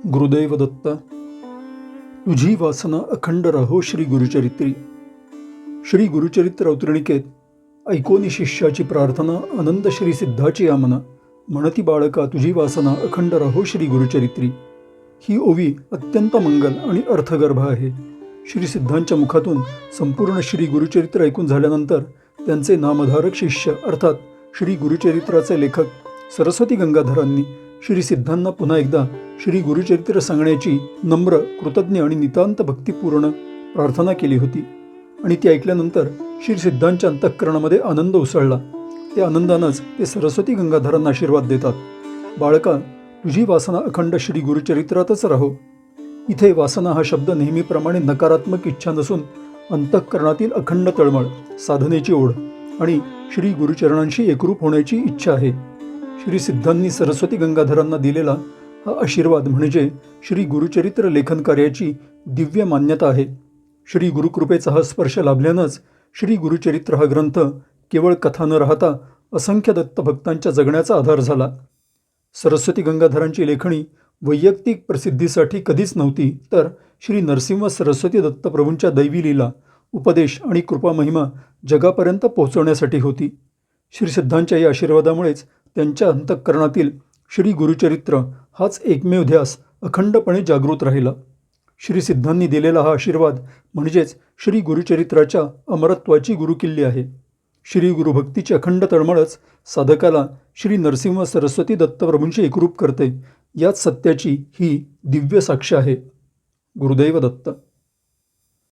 गुरुदैव दत्त. तुझी वासना अखंड राहो श्री गुरुचरित्री. श्री गुरुचरित्र अवतरणिकेत ऐकोनी शिष्याची प्रार्थना आनंद श्री सिद्धाची आमना. म्हणती बाळका तुझी वासना अखंड राहो श्री गुरुचरित्री. ही ओवी अत्यंत मंगल आणि अर्थगर्भ आहे. श्री सिद्धांच्या मुखातून संपूर्ण श्री गुरुचरित्र ऐकून झाल्यानंतर त्यांचे नामधारक शिष्य अर्थात श्री गुरुचरित्राचे लेखक सरस्वती गंगाधरांनी श्री सिद्धांना पुन्हा एकदा श्री गुरुचरित्र सांगण्याची नम्र, कृतज्ञ आणि नितांत भक्तिपूर्ण प्रार्थना केली होती. आणि ती ऐकल्यानंतर श्री सिद्धांच्या अंतःकरणामध्ये आनंद उसळला. त्या आनंदानंच ते सरस्वती गंगाधरांना आशीर्वाद देतात. बाळका तुझी वासना अखंड श्री गुरुचरित्रातच राहो. इथे वासना हा शब्द नेहमीप्रमाणे नकारात्मक इच्छा नसून अंतःकरणातील अखंड तळमळ, साधनेची ओढ आणि श्री गुरुचरणांशी एकरूप होण्याची इच्छा आहे. श्री सिद्धांनी सरस्वती गंगाधरांना दिलेला हा आशीर्वाद म्हणजे श्री गुरुचरित्र लेखन कार्याची दिव्य मान्यता आहे. श्री गुरुकृपेचा हा स्पर्श लाभल्यानंच श्री गुरुचरित्र हा ग्रंथ केवळ कथा न राहता असंख्य दत्तभक्तांच्या जगण्याचा आधार झाला. सरस्वती गंगाधरांची लेखणी वैयक्तिक प्रसिद्धीसाठी कधीच नव्हती, तर श्री नरसिंह सरस्वती दत्तप्रभूंच्या दैवी लीला, उपदेश आणि कृपा महिमा जगापर्यंत पोहोचवण्यासाठी होती. श्री सिद्धांच्या या आशीर्वादामुळेच त्यांच्या अंतःकरणातील श्री गुरुचरित्र हाच एकमेव ध्यास अखंडपणे जागृत राहिला. श्री सिद्धांनी दिलेला हा आशीर्वाद म्हणजेच श्री गुरुचरित्राच्या अमरत्वाची गुरुकिल्ली आहे. श्री गुरुभक्तीची अखंड तळमळच साधकाला श्री नरसिंह सरस्वती दत्तप्रभूंशी एकरूप करते. याच सत्याची ही दिव्य साक्ष आहे. गुरुदैव दत्त.